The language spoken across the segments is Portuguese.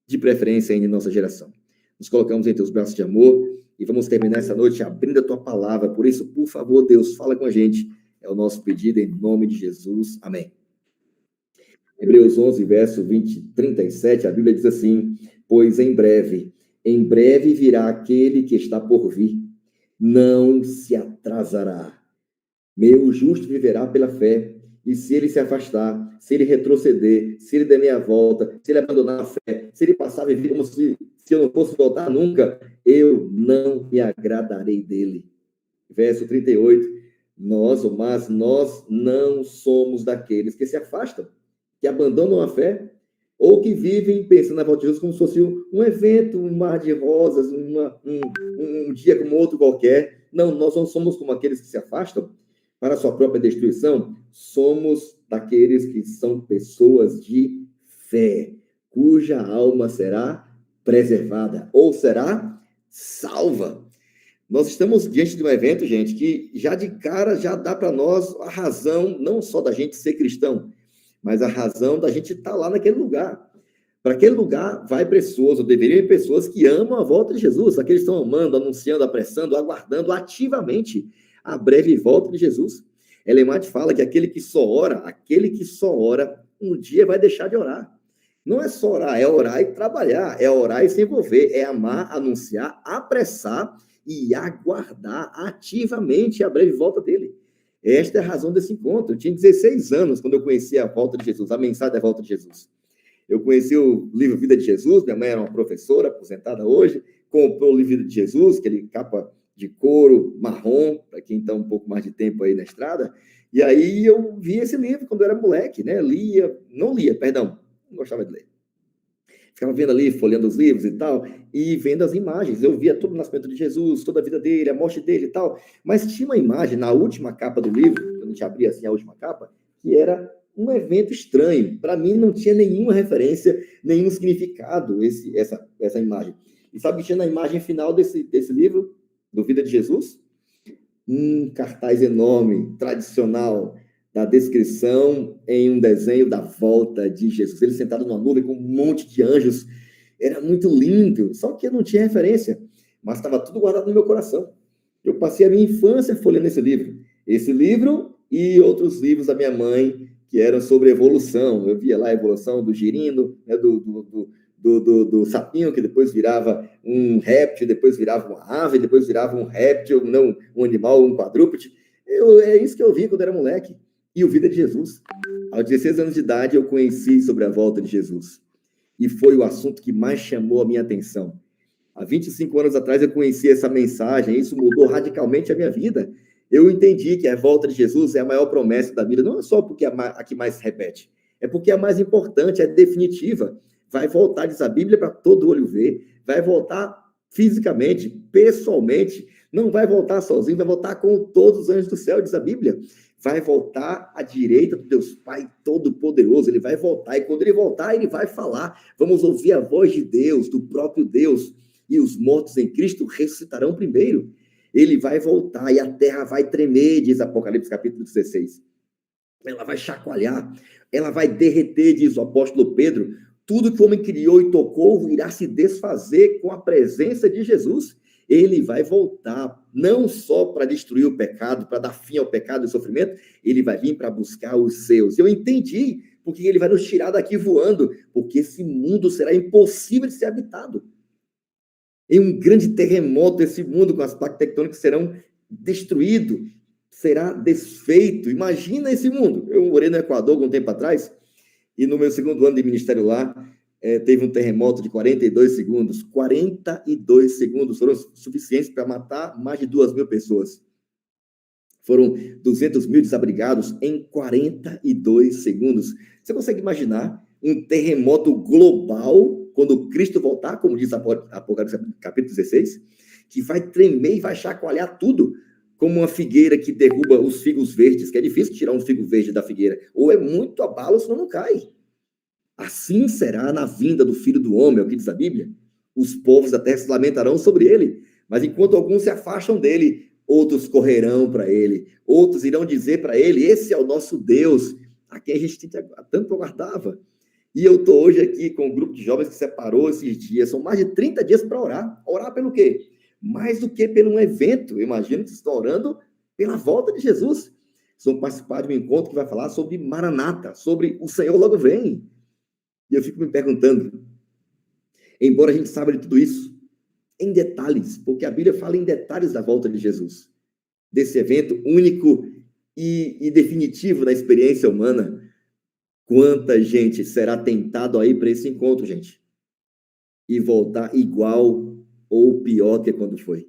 de preferência ainda em nossa geração. Nos colocamos em teus braços de amor e vamos terminar essa noite abrindo a tua palavra. Por isso, por favor, Deus, fala com a gente. É o nosso pedido em nome de Jesus. Amém. Hebreus 11, verso 37, a Bíblia diz assim: pois em breve virá aquele que está por vir, não se atrasará. Meu justo viverá pela fé, e se ele se afastar, se ele retroceder, se ele der meia volta, se ele abandonar a fé, se ele passar a viver como se eu não fosse voltar nunca, eu não me agradarei dele. Verso 38, mas nós não somos daqueles que se afastam, que abandonam a fé, ou que vivem pensando na volta de Jesus como se fosse um evento, um mar de rosas, um dia como outro qualquer. Não, nós não somos como aqueles que se afastam para a sua própria destruição. Somos daqueles que são pessoas de fé, cuja alma será preservada ou será salva. Nós estamos diante de um evento, gente, que já de cara já dá para nós a razão, não só da gente ser cristão, mas a razão da gente estar lá naquele lugar. Para aquele lugar vai pessoas, ou deveriam ir pessoas que amam a volta de Jesus, aqueles que estão amando, anunciando, apressando, aguardando ativamente a breve volta de Jesus. Ellen White fala que aquele que só ora, um dia vai deixar de orar. Não é só orar, é orar e trabalhar, é orar e se envolver, é amar, anunciar, apressar e aguardar ativamente a breve volta dele. Esta é a razão desse encontro. Eu tinha 16 anos quando eu conheci a volta de Jesus, a mensagem da volta de Jesus. Eu conheci o livro Vida de Jesus, minha mãe era uma professora, aposentada hoje, comprou o livro Vida de Jesus, aquele capa de couro marrom, para quem está um pouco mais de tempo aí na estrada, e aí eu vi esse livro quando eu era moleque, né? Não gostava de ler. Ficava vendo ali, folheando os livros e tal, e vendo as imagens. Eu via todo o nascimento de Jesus, toda a vida dele, a morte dele e tal. Mas tinha uma imagem na última capa do livro, quando a gente abria assim a última capa, que era um evento estranho. Para mim não tinha nenhuma referência, nenhum significado essa imagem. E sabe o que tinha na imagem final desse livro, do Vida de Jesus? Um cartaz enorme, tradicional, da descrição em um desenho da volta de Jesus. Ele sentado numa nuvem com um monte de anjos. Era muito lindo, só que eu não tinha referência, mas estava tudo guardado no meu coração. Eu passei a minha infância folheando esse livro e outros livros da minha mãe, que eram sobre evolução. Eu via lá a evolução do girino, né, do sapinho, que depois virava um réptil, depois virava uma ave, depois virava um réptil, não, um animal, um quadrúpede. É isso que eu vi quando era moleque. E o Vida de Jesus. Aos 16 anos de idade, eu conheci sobre a volta de Jesus. E foi o assunto que mais chamou a minha atenção. Há 25 anos atrás, eu conheci essa mensagem, e isso mudou radicalmente a minha vida. Eu entendi que a volta de Jesus é a maior promessa da vida, não é só porque é a que mais se repete, é porque é a mais importante, é definitiva. Vai voltar, diz a Bíblia, para todo olho ver, vai voltar fisicamente, pessoalmente, não vai voltar sozinho, vai voltar com todos os anjos do céu, diz a Bíblia. Vai voltar à direita do Deus Pai Todo-Poderoso, ele vai voltar, e quando ele voltar, ele vai falar, vamos ouvir a voz de Deus, do próprio Deus, e os mortos em Cristo ressuscitarão primeiro. Ele vai voltar, e a terra vai tremer, diz Apocalipse capítulo 16. Ela vai chacoalhar, ela vai derreter, diz o apóstolo Pedro. Tudo que o homem criou e tocou irá se desfazer com a presença de Jesus. Ele vai voltar, não só para destruir o pecado, para dar fim ao pecado e sofrimento, ele vai vir para buscar os seus. Eu entendi porque ele vai nos tirar daqui voando, porque esse mundo será impossível de ser habitado. Em um grande terremoto, esse mundo com as placas tectônicas serão destruído, será desfeito. Imagina esse mundo. Eu morei no Equador algum tempo atrás, e no meu segundo ano de ministério lá, teve um terremoto de 42 segundos. 42 segundos foram suficientes para matar mais de 2.000 pessoas. Foram 200 mil desabrigados em 42 segundos. Você consegue imaginar um terremoto global quando Cristo voltar, como diz Apocalipse capítulo 16, que vai tremer e vai chacoalhar tudo, como uma figueira que derruba os figos verdes, que é difícil tirar um figo verde da figueira. Ou é muito abalo, senão não cai. Assim será na vinda do Filho do Homem, é o que diz a Bíblia. Os povos da terra se lamentarão sobre ele, mas enquanto alguns se afastam dele, outros correrão para ele, outros irão dizer para ele, esse é o nosso Deus, a quem a gente tanto aguardava. E eu estou hoje aqui com um grupo de jovens que separou esses dias, são mais de 30 dias para orar. Orar pelo quê? Mais do que pelo um evento. Eu imagino que estão orando pela volta de Jesus. Vão participar de um encontro que vai falar sobre Maranata, sobre o Senhor logo vem. E eu fico me perguntando, embora a gente saiba de tudo isso, em detalhes, porque a Bíblia fala em detalhes da volta de Jesus, desse evento único e definitivo da experiência humana. Quanta gente será tentado aí para esse encontro, gente? E voltar igual ou pior que quando foi?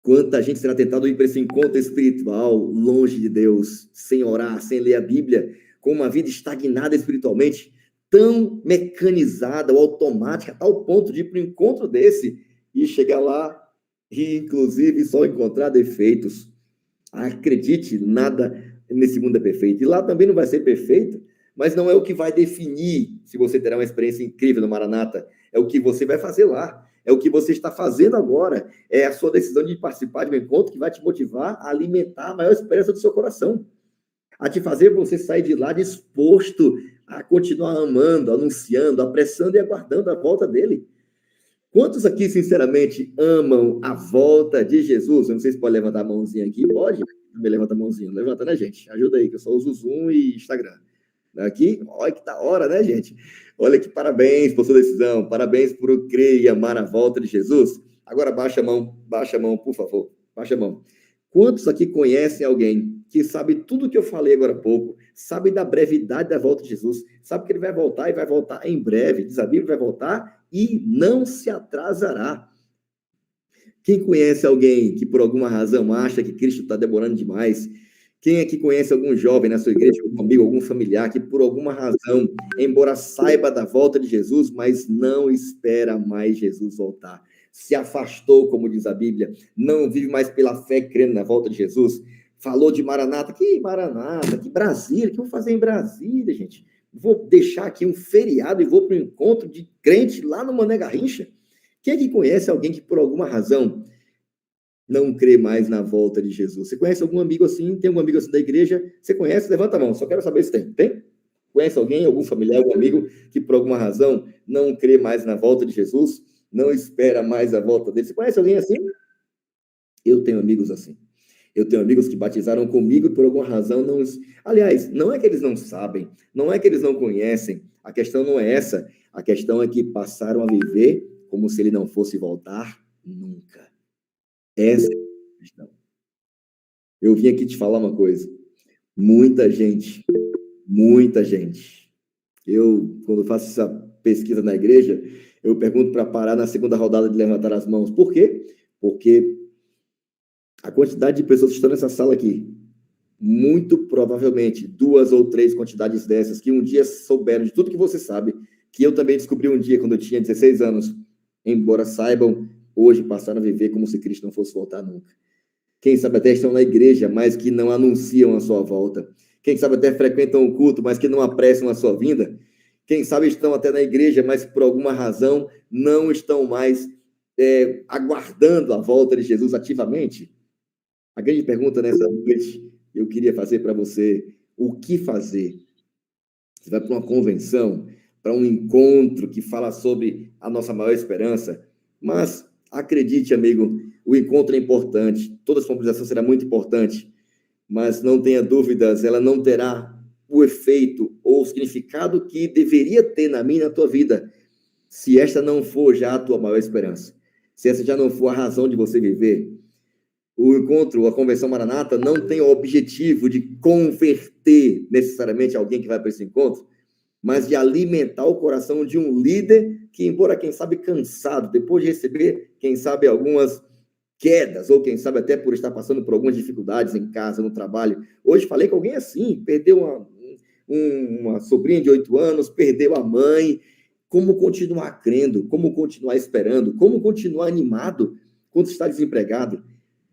Quanta gente será tentado ir para esse encontro espiritual, longe de Deus, sem orar, sem ler a Bíblia, com uma vida estagnada espiritualmente, tão mecanizada ou automática, a tal ponto de ir para um encontro desse e chegar lá e, inclusive, só encontrar defeitos. Acredite, nada nesse mundo é perfeito. E lá também não vai ser perfeito, mas não é o que vai definir se você terá uma experiência incrível no Maranata. É o que você vai fazer lá. É o que você está fazendo agora. É a sua decisão de participar de um encontro que vai te motivar a alimentar a maior esperança do seu coração. A te fazer você sair de lá disposto a continuar amando, anunciando, apressando e aguardando a volta dele. Quantos aqui, sinceramente, amam a volta de Jesus? Eu não sei se pode levantar a mãozinha aqui. Pode? Me levanta a mãozinha. Levanta, né, gente? Ajuda aí, que eu só uso Zoom e Instagram. Aqui, olha que da hora, né, gente? Olha que parabéns por sua decisão. Parabéns por crer e amar a volta de Jesus. Agora, baixa a mão, por favor. Baixa a mão. Quantos aqui conhecem alguém que sabe tudo que eu falei agora há pouco, sabe da brevidade da volta de Jesus, sabe que ele vai voltar e vai voltar em breve, diz a Bíblia, vai voltar e não se atrasará. Quem conhece alguém que por alguma razão acha que Cristo está demorando demais? Quem aqui conhece algum jovem na sua igreja, algum amigo, algum familiar que por alguma razão, embora saiba da volta de Jesus, mas não espera mais Jesus voltar? Se afastou, como diz a Bíblia, não vive mais pela fé crendo na volta de Jesus? Falou de Maranata, que Brasília, que eu vou fazer em Brasília, gente? Vou deixar aqui um feriado e vou para um encontro de crente lá no Mané Garrincha? Quem é que conhece alguém que por alguma razão não crê mais na volta de Jesus? Você conhece algum amigo assim? Tem algum amigo assim da igreja? Você conhece? Levanta a mão, só quero saber se tem. Tem? Conhece alguém, algum familiar, algum amigo que por alguma razão não crê mais na volta de Jesus? Não espera mais a volta dele? Você conhece alguém assim? Eu tenho amigos assim. Eu tenho amigos que batizaram comigo e por alguma razão não... Aliás, não é que eles não sabem, não é que eles não conhecem, a questão não é essa, a questão é que passaram a viver como se ele não fosse voltar nunca. Essa é a questão. Eu vim aqui te falar uma coisa. Muita gente, quando faço essa pesquisa na igreja, eu pergunto para parar na segunda rodada de levantar as mãos. Por quê? Porque a quantidade de pessoas que estão nessa sala aqui, muito provavelmente 2 ou 3 quantidades dessas que um dia souberam de tudo que você sabe, que eu também descobri um dia quando eu tinha 16 anos, embora saibam, hoje passaram a viver como se Cristo não fosse voltar nunca. Quem sabe até estão na igreja, mas que não anunciam a sua volta. Quem sabe até frequentam o culto, mas que não apressam a sua vinda. Quem sabe estão até na igreja, mas por alguma razão não estão mais aguardando a volta de Jesus ativamente. A grande pergunta nessa noite eu queria fazer para você: o que fazer? Você vai para uma convenção, para um encontro que fala sobre a nossa maior esperança, mas acredite, amigo, o encontro é importante, toda essa mobilização será muito importante, mas não tenha dúvidas, ela não terá o efeito ou o significado que deveria ter na minha e na tua vida, se esta não for já a tua maior esperança, se essa já não for a razão de você viver. O encontro, a convenção Maranata, não tem o objetivo de converter necessariamente alguém que vai para esse encontro, mas de alimentar o coração de um líder que, embora, quem sabe, cansado, depois de receber, quem sabe, algumas quedas, ou quem sabe até por estar passando por algumas dificuldades em casa, no trabalho. Hoje falei com alguém assim, perdeu uma sobrinha de 8 anos, perdeu a mãe. Como continuar crendo? Como continuar esperando? Como continuar animado quando está desempregado?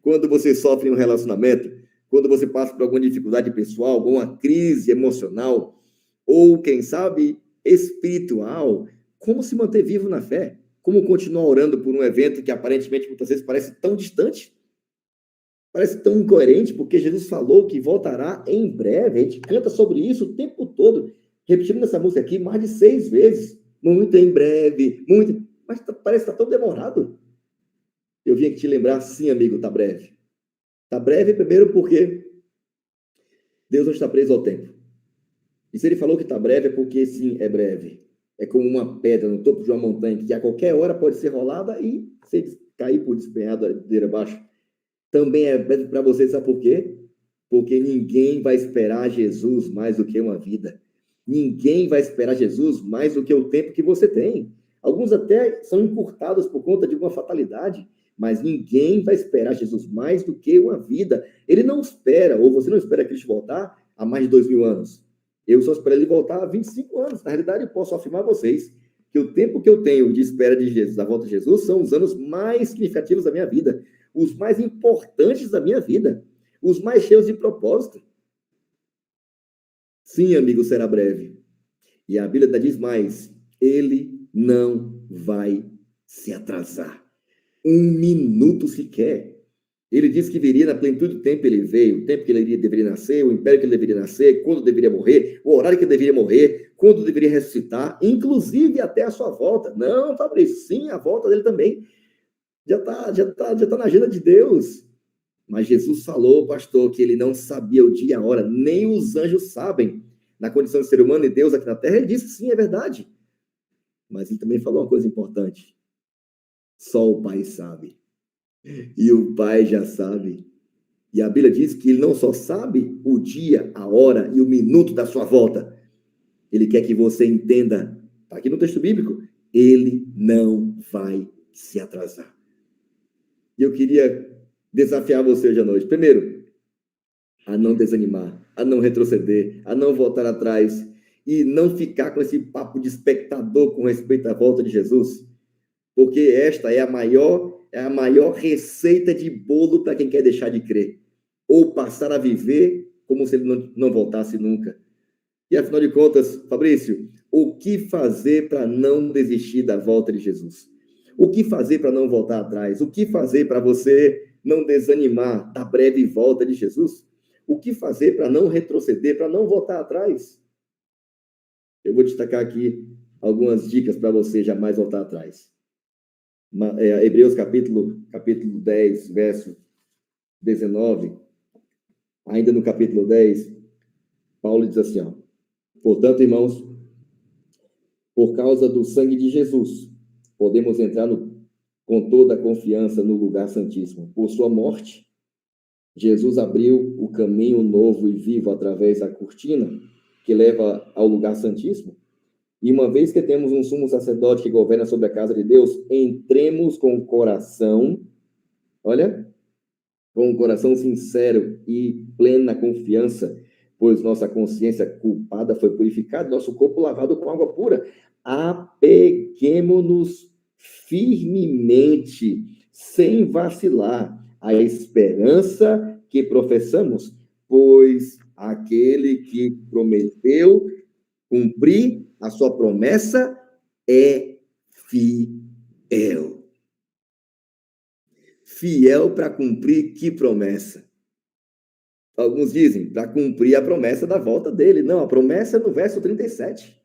Quando você sofre um relacionamento? Quando você passa por alguma dificuldade pessoal, alguma crise emocional? Ou, quem sabe, espiritual? Como se manter vivo na fé? Como continuar orando por um evento que aparentemente muitas vezes parece tão distante? Parece tão incoerente, porque Jesus falou que voltará em breve. A gente canta sobre isso o tempo todo. Repetimos essa música aqui mais de 6 vezes. Muito em breve, muito. Mas parece que está tão demorado. Eu vim aqui te lembrar, sim, amigo, está breve. Está breve, primeiro, porque Deus não está preso ao tempo. E se ele falou que está breve, é porque, sim, é breve. É como uma pedra no topo de uma montanha, que a qualquer hora pode ser rolada e você cair por despenhado ladeira abaixo. Também é breve para você, sabe por quê? Porque ninguém vai esperar Jesus mais do que uma vida. Ninguém vai esperar Jesus mais do que o tempo que você tem. Alguns até são encurtados por conta de uma fatalidade, mas ninguém vai esperar Jesus mais do que uma vida. Ele não espera, ou você não espera Cristo voltar há mais de 2000 anos. Eu só espero ele voltar há 25 anos. Na realidade, eu posso afirmar a vocês que o tempo que eu tenho de espera de Jesus, da volta de Jesus, são os anos mais significativos da minha vida, os mais importantes da minha vida, os mais cheios de propósito. Sim, amigo, será breve. E a Bíblia diz mais, ele não vai se atrasar. 1 minuto sequer. Ele disse que viria na plenitude do tempo, ele veio, o tempo que ele deveria nascer, o império que ele deveria nascer, quando deveria morrer, o horário que ele deveria morrer, quando deveria ressuscitar, inclusive até a sua volta. Não, Fabrício, sim, a volta dele também já tá na agenda de Deus. Mas Jesus falou, pastor, que ele não sabia o dia e a hora, nem os anjos sabem. Na condição de ser humano e Deus aqui na terra, ele disse, sim, é verdade. Mas ele também falou uma coisa importante. Só o Pai sabe. E o Pai já sabe. E a Bíblia diz que ele não só sabe o dia, a hora e o minuto da sua volta. Ele quer que você entenda, está aqui no texto bíblico, ele não vai se atrasar. E eu queria desafiar você hoje à noite. Primeiro, a não desanimar, a não retroceder, a não voltar atrás e não ficar com esse papo de espectador com respeito à volta de Jesus, porque esta é a maior receita de bolo para quem quer deixar de crer ou passar a viver como se ele não voltasse nunca. E afinal de contas, Fabrício, o que fazer para não desistir da volta de Jesus? O que fazer para não voltar atrás? O que fazer para você não desanimar da breve volta de Jesus? O que fazer para não retroceder, para não voltar atrás? Eu vou destacar aqui algumas dicas para você jamais voltar atrás. Hebreus capítulo 10, verso 19. Ainda no capítulo 10, Paulo diz assim, ó, portanto, irmãos, por causa do sangue de Jesus, podemos entrar com toda a confiança no lugar santíssimo. Por sua morte, Jesus abriu o caminho novo e vivo através da cortina que leva ao lugar santíssimo. E uma vez que temos um sumo sacerdote que governa sobre a casa de Deus, entremos com o coração, olha, com um coração sincero e plena confiança, pois nossa consciência culpada foi purificada, nosso corpo lavado com água pura. Apeguemo-nos firmemente, sem vacilar, à esperança que professamos, pois aquele que prometeu cumprir a sua promessa é fiel. Fiel para cumprir que promessa? Alguns dizem, para cumprir a promessa da volta dele. Não, a promessa é no verso 37.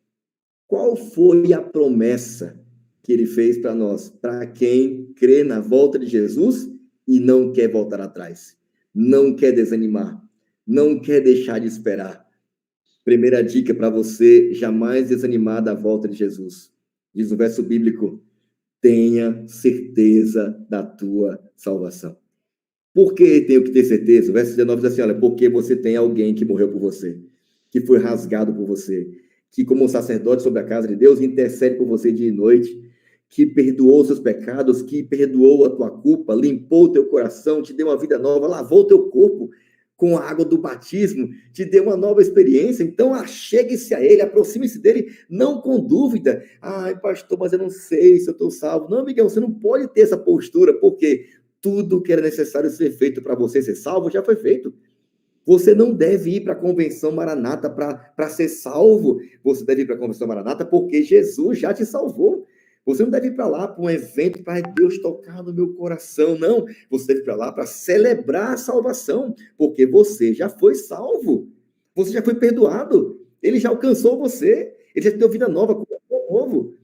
Qual foi a promessa que ele fez para nós? Para quem crê na volta de Jesus e não quer voltar atrás, não quer desanimar, não quer deixar de esperar. Primeira dica para você jamais desanimar da volta de Jesus. Diz o verso bíblico, tenha certeza da tua salvação. Por que tenho que ter certeza? O verso 19 diz assim, olha, porque você tem alguém que morreu por você, que foi rasgado por você, que como um sacerdote sobre a casa de Deus, intercede por você dia e noite, que perdoou seus pecados, que perdoou a tua culpa, limpou o teu coração, te deu uma vida nova, lavou o teu corpo com a água do batismo, te deu uma nova experiência. Então, achegue-se a ele, aproxime-se dele, não com dúvida. Ai, pastor, mas eu não sei se eu estou salvo. Não, Miguel, você não pode ter essa postura, porque tudo que era necessário ser feito para você ser salvo já foi feito. Você não deve ir para a Convenção Maranata para ser salvo. Você deve ir para a Convenção Maranata porque Jesus já te salvou. Você não deve ir para lá para um evento para Deus tocar no meu coração, não. Você deve ir para lá para celebrar a salvação, porque você já foi salvo. Você já foi perdoado. Ele já alcançou você. Ele já te deu vida nova, coração novo.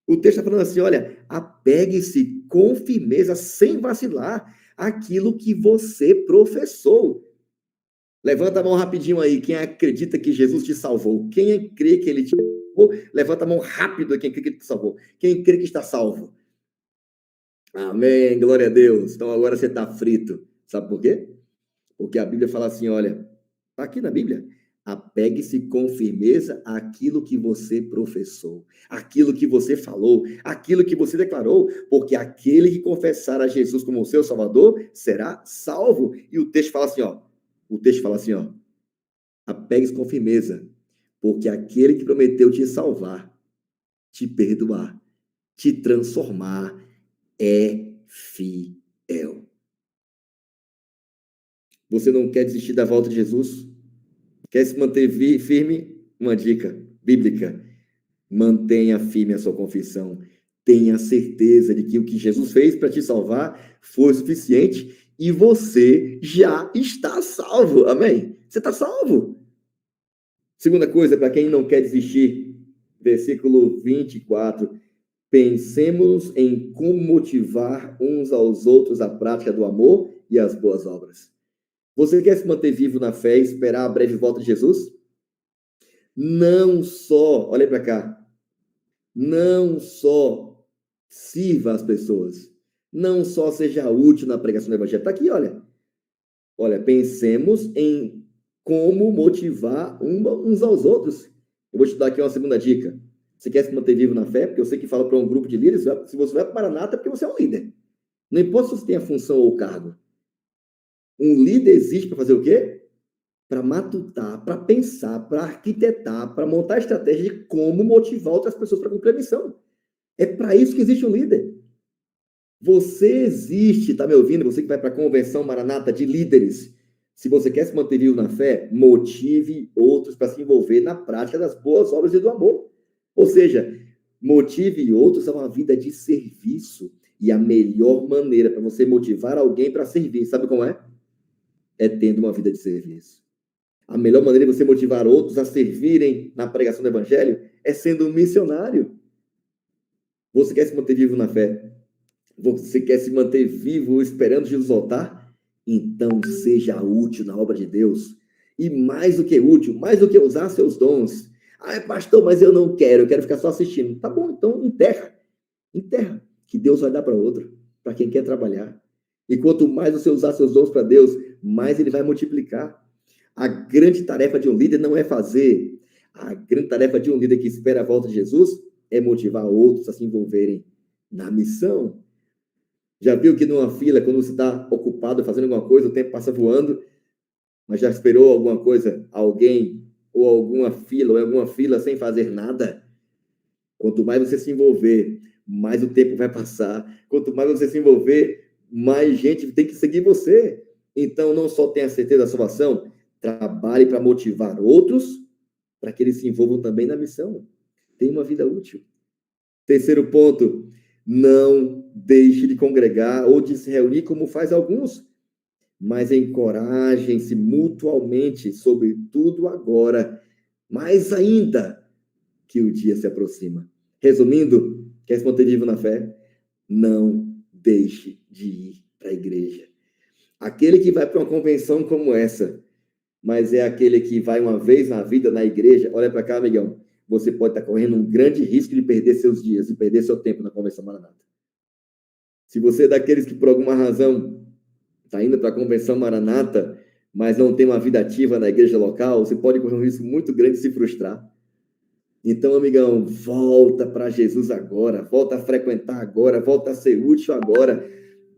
O texto está falando assim, olha, apegue-se com firmeza, sem vacilar, aquilo que você professou. Levanta a mão rapidinho aí, quem acredita que Jesus te salvou. Quem crê que ele te salvou, levanta a mão rápido, quem crê que ele te salvou. Quem crê que está salvo. Amém, glória a Deus. Então agora você está frito. Sabe por quê? Porque a Bíblia fala assim, olha, está aqui na Bíblia, apegue-se com firmeza àquilo que você professou, aquilo que você falou, aquilo que você declarou, porque aquele que confessar a Jesus como seu Salvador será salvo. E o texto fala assim, ó, apegue-se com firmeza, porque aquele que prometeu te salvar, te perdoar, te transformar, é fiel. Você não quer desistir da volta de Jesus? Quer se manter firme? Uma dica bíblica. Mantenha firme a sua confissão. Tenha certeza de que o que Jesus fez para te salvar foi suficiente e você já está salvo. Amém? Você está salvo. Segunda coisa, para quem não quer desistir, versículo 24. Pensemos em como motivar uns aos outros a prática do amor e as boas obras. Você quer se manter vivo na fé e esperar a breve volta de Jesus? Não só, olha para cá, não só sirva as pessoas, não só seja útil na pregação do evangelho. Está aqui, olha. Olha, pensemos em como motivar uns aos outros. Eu vou te dar aqui uma segunda dica. Você quer se manter vivo na fé? Porque eu sei que fala para um grupo de líderes, se você vai para Maranata é porque você é um líder. Não importa se você tem a função ou o cargo. Um líder existe para fazer o quê? Para matutar, para pensar, para arquitetar, para montar estratégia de como motivar outras pessoas para cumprir a missão. É para isso que existe um líder. Você existe, está me ouvindo? Você que vai para a convenção Maranata de líderes. Se você quer se manter vivo na fé, motive outros para se envolver na prática das boas obras e do amor. Ou seja, motive outros a uma vida de serviço. E a melhor maneira para você motivar alguém para servir, sabe como é? É tendo uma vida de serviço. A melhor maneira de você motivar outros a servirem na pregação do evangelho é sendo um missionário. Você quer se manter vivo na fé? Você quer se manter vivo esperando Jesus voltar? Então seja útil na obra de Deus. E mais do que útil, mais do que usar seus dons. Ah, pastor, mas eu não quero, eu quero ficar só assistindo. Tá bom, então enterra. Enterra, que Deus vai dar para outro, para quem quer trabalhar. E quanto mais você usar seus dons para Deus, mais ele vai multiplicar. A grande tarefa de um líder não é fazer. A grande tarefa de um líder que espera a volta de Jesus é motivar outros a se envolverem na missão. Já viu que numa fila, quando você está ocupado fazendo alguma coisa, o tempo passa voando, mas já esperou alguma coisa, alguém, ou alguma fila sem fazer nada? Quanto mais você se envolver, mais o tempo vai passar. Quanto mais você se envolver, mais gente tem que seguir você. Então, não só tenha certeza da salvação, trabalhe para motivar outros, para que eles se envolvam também na missão. Tenha uma vida útil. Terceiro ponto, não deixe de congregar ou de se reunir como faz alguns, mas encorajem-se mutualmente, sobretudo agora, mais ainda que o dia se aproxima. Resumindo, quer se manter vivo na fé? Não deixe de ir para a igreja. Aquele que vai para uma convenção como essa, mas é aquele que vai uma vez na vida na igreja, olha para cá, amigão, você pode estar correndo um grande risco de perder seus dias, de perder seu tempo na convenção Maranata. Se você é daqueles que por alguma razão está indo para a convenção Maranata, mas não tem uma vida ativa na igreja local, você pode correr um risco muito grande de se frustrar. Então, amigão, volta para Jesus agora, volta a frequentar agora, volta a ser útil agora,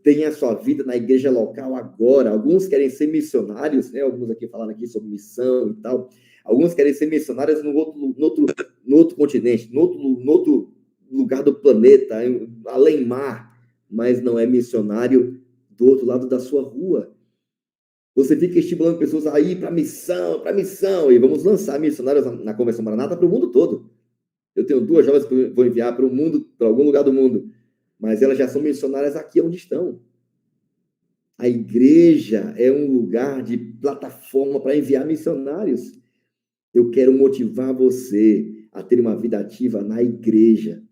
tenha a sua vida na igreja local agora. Alguns querem ser missionários, né? Alguns aqui falaram aqui sobre missão e tal. Alguns querem ser missionários no outro continente, no outro lugar do planeta, além mar, mas não é missionário do outro lado da sua rua. Você fica estimulando pessoas a ir para missão, e vamos lançar missionários na Convenção Maranata para o mundo todo. Eu tenho 2 jovens que eu vou enviar para o mundo, para algum lugar do mundo, mas elas já são missionárias aqui onde estão. A igreja é um lugar de plataforma para enviar missionários. Eu quero motivar você a ter uma vida ativa na igreja.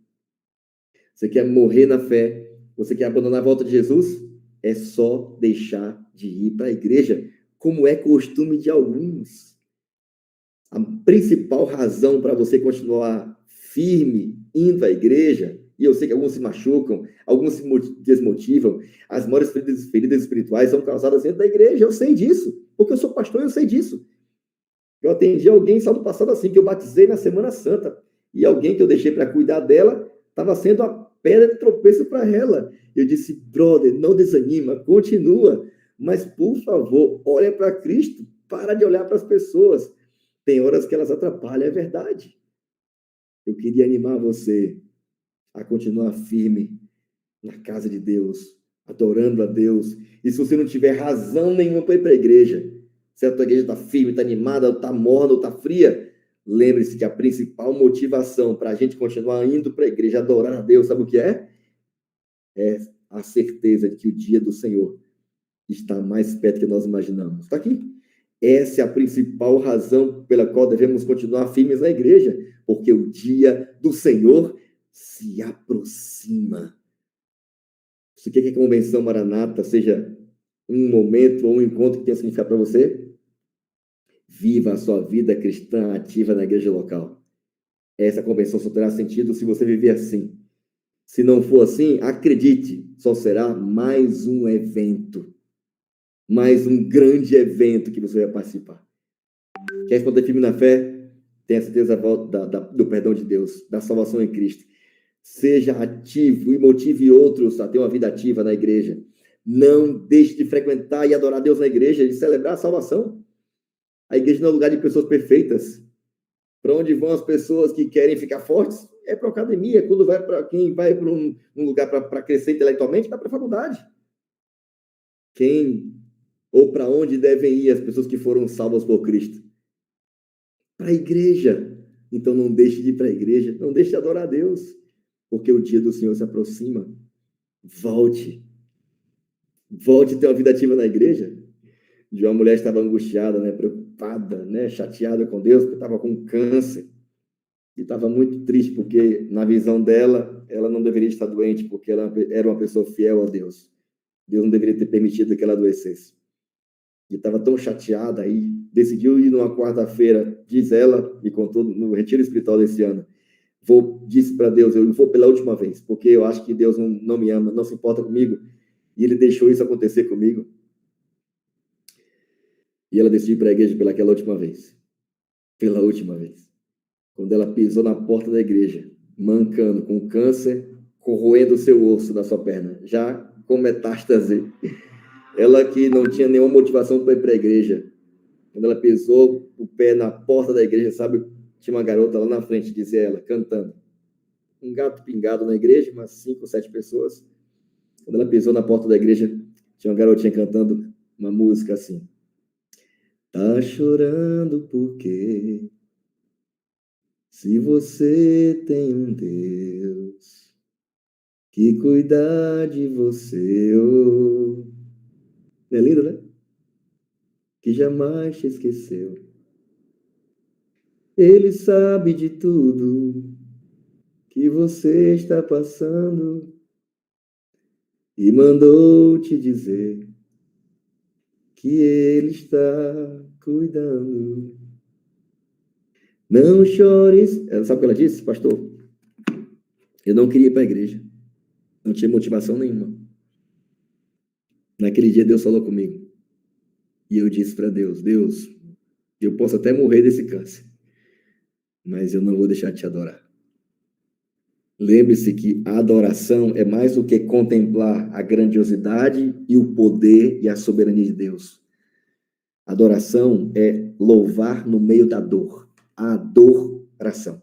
Você quer morrer na fé? Você quer abandonar a volta de Jesus? É só deixar de ir para a igreja, como é costume de alguns. A principal razão para você continuar firme indo à igreja, e eu sei que alguns se machucam, alguns se desmotivam, as maiores feridas espirituais são causadas dentro da igreja, eu sei disso, porque eu sou pastor, eu sei disso. Eu atendi alguém só no passado assim, que eu batizei na Semana Santa, e alguém que eu deixei para cuidar dela estava sendo a pedra de tropeço para ela. Eu disse, brother, não desanima, continua, mas por favor, olha para Cristo, para de olhar para as pessoas. Tem horas que elas atrapalham, é verdade. Eu queria animar você a continuar firme na casa de Deus, adorando a Deus. E se você não tiver razão nenhuma para ir para a igreja, se a tua igreja está firme, está animada, está morna, está fria, lembre-se que a principal motivação para a gente continuar indo para a igreja, adorar a Deus, sabe o que é? É a certeza de que o dia do Senhor está mais perto do que nós imaginamos. Está aqui. Essa é a principal razão pela qual devemos continuar firmes na igreja, porque o dia do Senhor se aproxima. Você quer que a convenção Maranata seja um momento ou um encontro que tenha significado para você? Viva a sua vida cristã ativa na igreja local. Essa convenção só terá sentido se você viver assim. Se não for assim, acredite, só será mais um evento. Mais um grande evento que você vai participar. Quer responder firme na fé? Tenha certeza do perdão de Deus, da salvação em Cristo. Seja ativo e motive outros a ter uma vida ativa na igreja. Não deixe de frequentar e adorar Deus na igreja e celebrar a salvação. A igreja não é um lugar de pessoas perfeitas. Para onde vão as pessoas que querem ficar fortes? É para a academia. Quando vai para quem vai para um lugar para crescer intelectualmente, vai para a faculdade. Quem ou para onde devem ir as pessoas que foram salvas por Cristo? Para a igreja. Então não deixe de ir para a igreja, não deixe de adorar a Deus, porque o dia do Senhor se aproxima. Volte a ter uma vida ativa na igreja. De uma mulher estava angustiada, né, preocupada, né, chateada com Deus, porque estava com câncer. E estava muito triste, porque na visão dela, ela não deveria estar doente, porque ela era uma pessoa fiel a Deus. Deus não deveria ter permitido que ela adoecesse. E estava tão chateada aí, decidiu ir numa quarta-feira, diz ela, e contou no retiro espiritual desse ano. Disse para Deus, eu vou pela última vez, porque eu acho que Deus não me ama, não se importa comigo, e Ele deixou isso acontecer comigo. E ela decidiu ir para a igreja pelaquela última vez. Pela última vez. Quando ela pisou na porta da igreja, mancando, com câncer, corroendo o seu osso da sua perna, já com metástase. Ela que não tinha nenhuma motivação para ir para a igreja. Quando ela pisou o pé na porta da igreja, sabe, tinha uma garota lá na frente, dizia ela, cantando. Um gato pingado na igreja, umas 5 ou 7 pessoas. Quando ela pisou na porta da igreja, tinha uma garotinha cantando uma música assim. Tá chorando por quê? Se você tem um Deus que cuida de você, oh. Não é lindo, né? Que jamais te esqueceu. Ele sabe de tudo que você está passando e mandou te dizer que Ele está cuidando. Não chores. Sabe o que ela disse, pastor? Eu não queria ir para a igreja. Não tinha motivação nenhuma. Naquele dia Deus falou comigo. E eu disse para Deus, Deus, eu posso até morrer desse câncer, mas eu não vou deixar de te adorar. Lembre-se que a adoração é mais do que contemplar a grandiosidade e o poder e a soberania de Deus. Adoração é louvar no meio da dor. A adoração.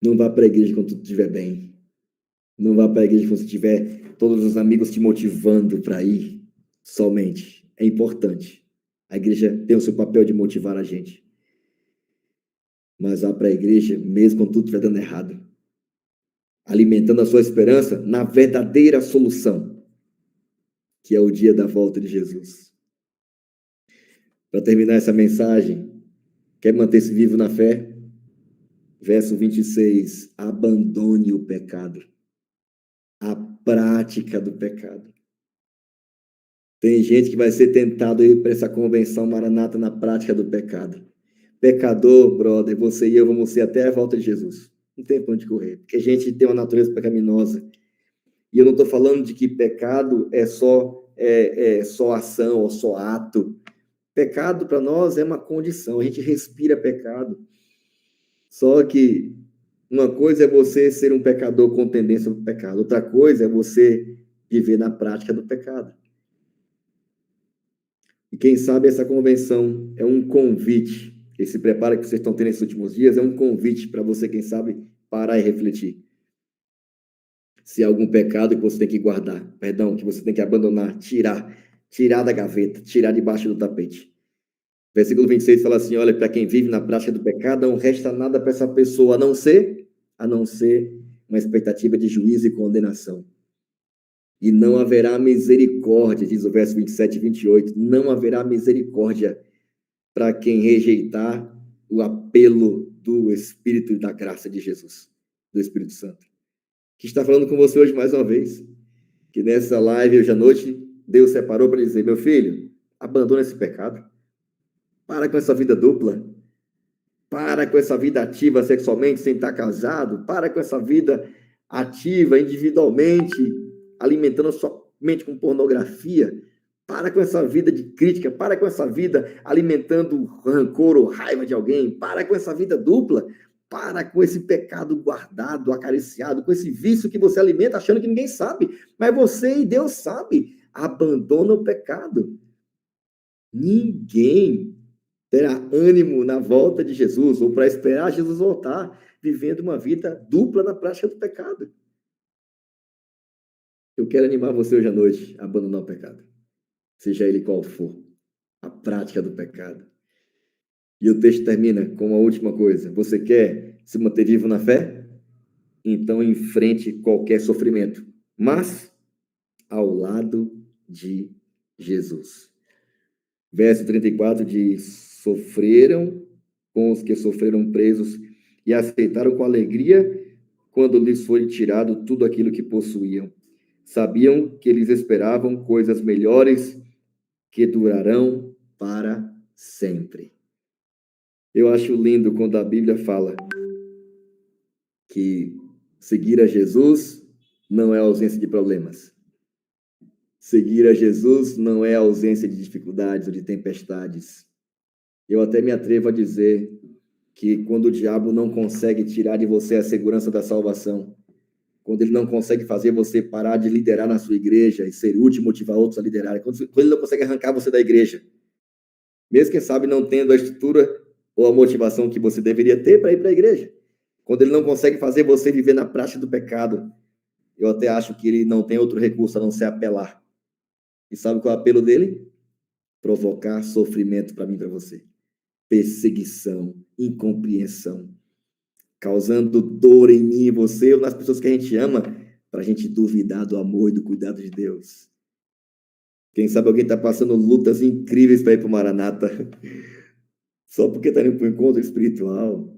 Não vá para a igreja quando tudo estiver bem. Não vá para a igreja quando você tiver todos os amigos te motivando para ir. Somente. É importante. A igreja tem o seu papel de motivar a gente. Mas vá para a igreja mesmo quando tudo estiver dando errado. Alimentando a sua esperança na verdadeira solução, que é o dia da volta de Jesus. Para terminar essa mensagem, quer manter-se vivo na fé? Verso 26, abandone o pecado, a prática do pecado. Tem gente que vai ser tentado ir para essa convenção maranata na prática do pecado. Pecador, brother, você e eu vamos ser até a volta de Jesus. Não tem para onde correr, porque a gente tem uma natureza pecaminosa. E eu não estou falando de que pecado é só ação ou só ato. Pecado para nós é uma condição, a gente respira pecado. Só que uma coisa é você ser um pecador com tendência ao pecado, outra coisa é você viver na prática do pecado. E quem sabe essa convenção é um convite, esse preparo que vocês estão tendo nesses últimos dias é um convite para você, quem sabe, parar e refletir. Se há algum pecado que você tem que guardar, perdão, que você tem que abandonar, tirar da gaveta, tirar debaixo do tapete. Versículo 26 fala assim, olha, para quem vive na prática do pecado, não resta nada para essa pessoa, a não ser uma expectativa de juízo e condenação. E não haverá misericórdia, diz o verso 27 e 28, não haverá misericórdia para quem rejeitar o apelo do Espírito e da graça de Jesus, do Espírito Santo. Que está falando com você hoje mais uma vez, que nessa live hoje à noite, Deus separou para dizer, meu filho, abandona esse pecado, para com essa vida dupla, para com essa vida ativa sexualmente sem estar casado, para com essa vida ativa individualmente, alimentando a sua mente com pornografia, para com essa vida de crítica, para com essa vida alimentando rancor ou raiva de alguém, para com essa vida dupla, para com esse pecado guardado, acariciado, com esse vício que você alimenta achando que ninguém sabe, mas você e Deus sabe. Abandona o pecado. Ninguém terá ânimo na volta de Jesus ou para esperar Jesus voltar, vivendo uma vida dupla na prática do pecado. Eu quero animar você hoje à noite a abandonar o pecado, seja ele qual for, a prática do pecado. E o texto termina com uma última coisa. Você quer se manter vivo na fé? Então enfrente qualquer sofrimento, mas ao lado de Jesus. Verso 34 diz, sofreram com os que sofreram presos e aceitaram com alegria quando lhes foi tirado tudo aquilo que possuíam. Sabiam que eles esperavam coisas melhores que durarão para sempre. Eu acho lindo quando a Bíblia fala que seguir a Jesus não é ausência de problemas. Seguir a Jesus não é ausência de dificuldades ou de tempestades. Eu até me atrevo a dizer que quando o diabo não consegue tirar de você a segurança da salvação, quando ele não consegue fazer você parar de liderar na sua igreja e ser útil e motivar outros a liderarem, quando ele não consegue arrancar você da igreja, mesmo quem sabe não tendo a estrutura ou a motivação que você deveria ter para ir para a igreja, quando ele não consegue fazer você viver na prática do pecado, eu até acho que ele não tem outro recurso a não ser apelar. E sabe qual é o apelo dele? Provocar sofrimento para mim e para você. Perseguição, incompreensão, causando dor em mim e você ou nas pessoas que a gente ama, para a gente duvidar do amor e do cuidado de Deus. Quem sabe alguém está passando lutas incríveis para ir para o Maranata, só porque está indo para o encontro espiritual.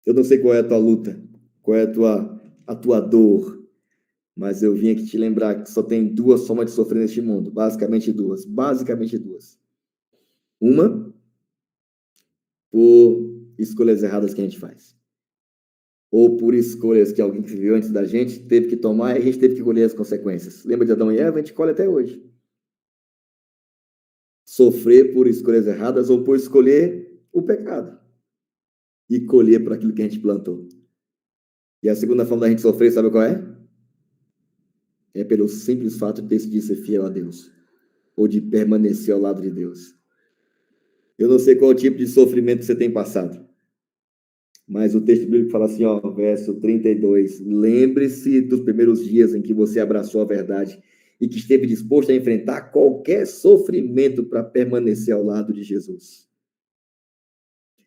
Eu não sei qual é a tua luta, qual é a tua dor, mas eu vim aqui te lembrar que só tem duas formas de sofrer neste mundo, basicamente duas. Uma, por escolhas erradas que a gente faz. Ou por escolhas que alguém que viveu antes da gente teve que tomar e a gente teve que colher as consequências. Lembra de Adão e Eva? A gente colhe até hoje. Sofrer por escolhas erradas ou por escolher o pecado. E colher por aquilo que a gente plantou. E a segunda forma da gente sofrer, sabe qual é? É pelo simples fato de decidir ser fiel a Deus. Ou de permanecer ao lado de Deus. Eu não sei qual tipo de sofrimento você tem passado. Mas o texto bíblico fala assim, ó, verso 32, lembre-se dos primeiros dias em que você abraçou a verdade e que esteve disposto a enfrentar qualquer sofrimento para permanecer ao lado de Jesus.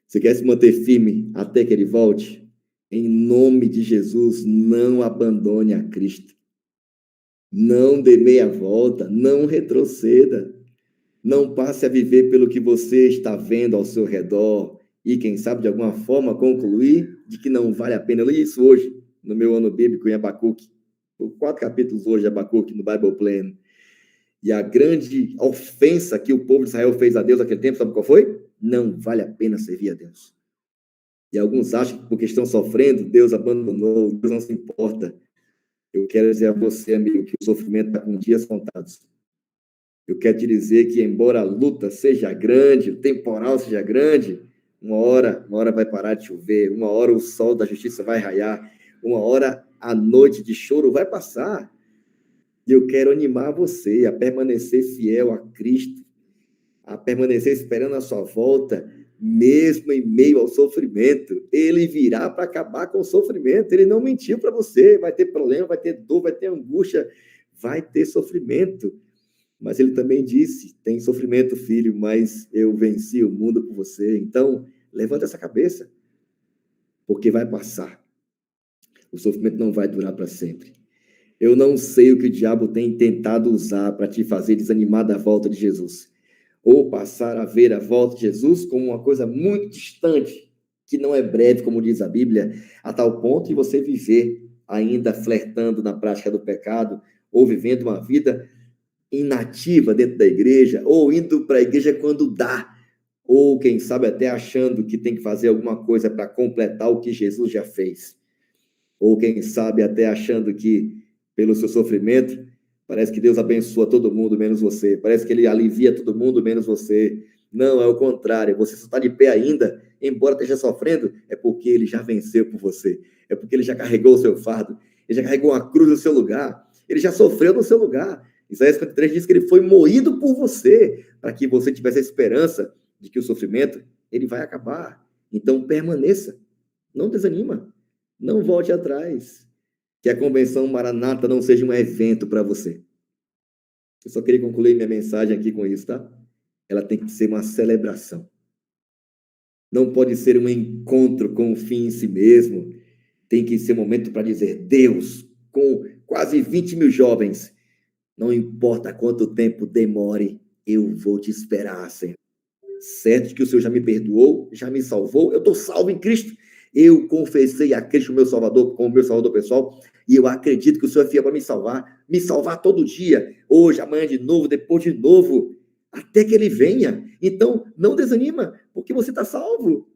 Você quer se manter firme até que ele volte? Em nome de Jesus, não abandone a Cristo. Não dê meia volta, não retroceda. Não passe a viver pelo que você está vendo ao seu redor e, quem sabe, de alguma forma, concluir de que não vale a pena. Eu li isso hoje, no meu ano bíblico em Abacuque. 4 capítulos hoje de Abacuque, no Bible Plan. E a grande ofensa que o povo de Israel fez a Deus naquele tempo, sabe qual foi? Não vale a pena servir a Deus. E alguns acham que porque estão sofrendo, Deus abandonou, Deus não se importa. Eu quero dizer a você, amigo, que o sofrimento está com dias contados. Eu quero te dizer que, embora a luta seja grande, o temporal seja grande, uma hora vai parar de chover, uma hora o sol da justiça vai raiar, uma hora a noite de choro vai passar. E eu quero animar você a permanecer fiel a Cristo, a permanecer esperando a sua volta, mesmo em meio ao sofrimento. Ele virá para acabar com o sofrimento. Ele não mentiu para você. Vai ter problema, vai ter dor, vai ter angústia, vai ter sofrimento. Mas ele também disse: tem sofrimento, filho, mas eu venci o mundo por você. Então, levanta essa cabeça, porque vai passar. O sofrimento não vai durar para sempre. Eu não sei o que o diabo tem tentado usar para te fazer desanimar da volta de Jesus, ou passar a ver a volta de Jesus como uma coisa muito distante, que não é breve, como diz a Bíblia, a tal ponto de você viver ainda flertando na prática do pecado, ou vivendo uma vida inativa dentro da igreja, ou indo para a igreja quando dá, ou quem sabe até achando que tem que fazer alguma coisa para completar o que Jesus já fez, ou quem sabe até achando que, pelo seu sofrimento, parece que Deus abençoa todo mundo menos você, parece que ele alivia todo mundo menos você. Não, é o contrário, você só está de pé ainda, embora esteja sofrendo, é porque ele já venceu por você, é porque ele já carregou o seu fardo, ele já carregou uma cruz no seu lugar, ele já sofreu no seu lugar. Isaías 53 diz que ele foi moído por você, para que você tivesse a esperança de que o sofrimento, ele vai acabar. Então, permaneça, não desanima, não volte atrás, que a Convenção Maranata não seja um evento para você. Eu só queria concluir minha mensagem aqui com isso, tá? Ela tem que ser uma celebração. Não pode ser um encontro com o fim em si mesmo. Tem que ser um momento para dizer: Deus, com quase 20 mil jovens, não importa quanto tempo demore, eu vou te esperar, Senhor. Certo que o Senhor já me perdoou, já me salvou, eu estou salvo em Cristo. Eu confessei a Cristo meu Salvador, como meu Salvador pessoal, e eu acredito que o Senhor é fiel para me salvar todo dia, hoje, amanhã de novo, depois de novo, até que Ele venha. Então, não desanima, porque você está salvo.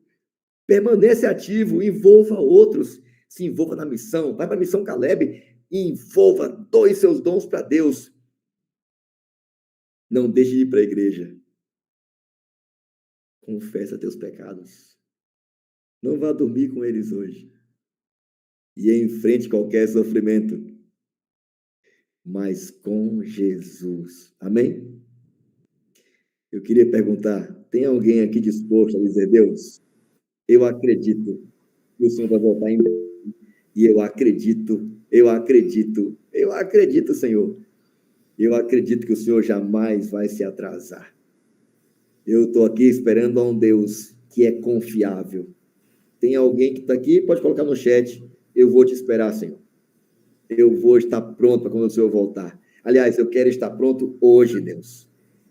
Permanece ativo, envolva outros, se envolva na missão, vai para a missão Caleb, e envolva, doe seus dons para Deus. Não deixe de ir para a igreja. Confessa teus pecados. Não vá dormir com eles hoje. E enfrente qualquer sofrimento, mas com Jesus. Amém? Eu queria perguntar: tem alguém aqui disposto a dizer: Deus, eu acredito que o Senhor vai voltar em breve. E eu acredito, Senhor. Eu acredito que o Senhor jamais vai se atrasar. Eu estou aqui esperando a um Deus que é confiável. Tem alguém que está aqui? Pode colocar no chat. Eu vou te esperar, Senhor. Eu vou estar pronto para quando o Senhor voltar. Aliás, eu quero estar pronto hoje, Deus.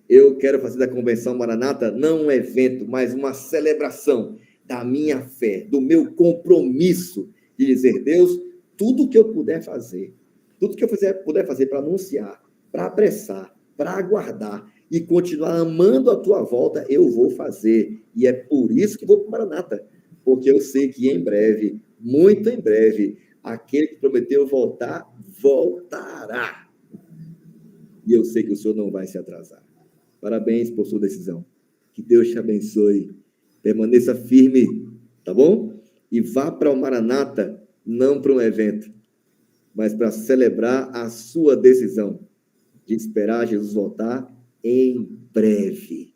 Eu quero fazer da Convenção Maranata não um evento, mas uma celebração da minha fé, do meu compromisso de dizer: Deus, tudo que eu puder fazer, tudo que eu puder fazer para anunciar, para apressar, para aguardar e continuar amando a tua volta, eu vou fazer. E é por isso que vou para o Maranata, porque eu sei que em breve, muito em breve, aquele que prometeu voltar, voltará. E eu sei que o Senhor não vai se atrasar. Parabéns por sua decisão. Que Deus te abençoe. Permaneça firme, tá bom? E vá para o Maranata, não para um evento, mas para celebrar a sua decisão de esperar Jesus voltar em breve.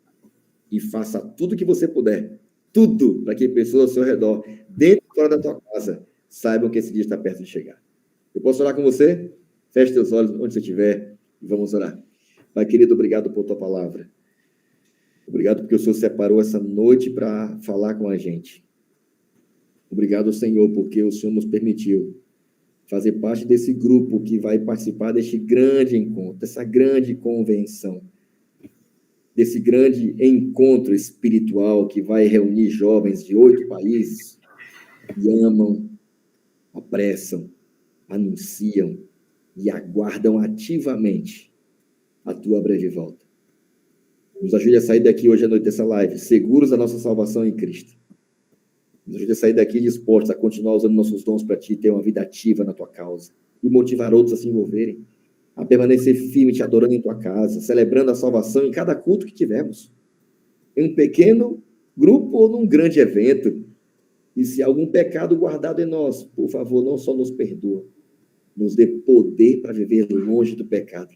E faça tudo o que você puder, tudo, para que pessoas ao seu redor, dentro e fora da tua casa, saibam que esse dia está perto de chegar. Eu posso orar com você? Feche teus olhos onde você estiver e vamos orar. Pai querido, obrigado por tua palavra. Obrigado porque o Senhor separou essa noite para falar com a gente. Obrigado, Senhor, porque o Senhor nos permitiu fazer parte desse grupo que vai participar deste grande encontro, dessa grande convenção. desse grande encontro espiritual que vai reunir jovens de 8 países que amam, apressam, anunciam e aguardam ativamente a tua breve volta. Nos ajude a sair daqui hoje à noite dessa live, seguros da nossa salvação em Cristo. Nos ajude a sair daqui dispostos a continuar usando nossos dons para ti, ter uma vida ativa na tua causa e motivar outros a se envolverem, a permanecer firme te adorando em tua casa, celebrando a salvação em cada culto que tivermos, em um pequeno grupo ou num grande evento. E se há algum pecado guardado em nós, por favor, não só nos perdoa, nos dê poder para viver longe do pecado.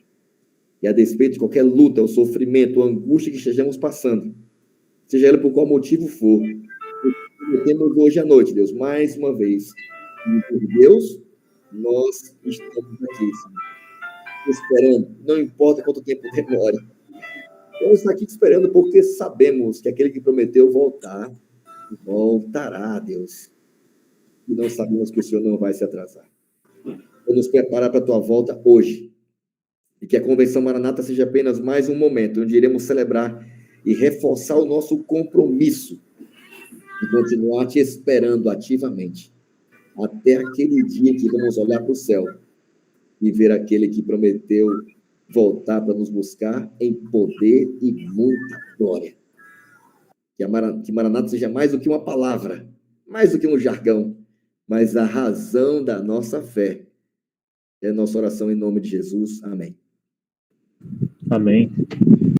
E a despeito de qualquer luta, ou sofrimento, ou angústia que estejamos passando, seja ela por qual motivo for, temos hoje à noite, Deus, mais uma vez, e por Deus, nós estamos aqui, Senhor, esperando, não importa quanto tempo demore. Vamos estar aqui te esperando porque sabemos que aquele que prometeu voltar, voltará, Deus. E não sabemos que o Senhor não vai se atrasar. Vamos nos preparar para a tua volta hoje. E que a Convenção Maranata seja apenas mais um momento onde iremos celebrar e reforçar o nosso compromisso de continuar te esperando ativamente até aquele dia que vamos olhar para o céu e ver aquele que prometeu voltar para nos buscar em poder e muita glória. Que Maranata seja mais do que uma palavra, mais do que um jargão, mas a razão da nossa fé. É nossa oração em nome de Jesus. Amém. Amém.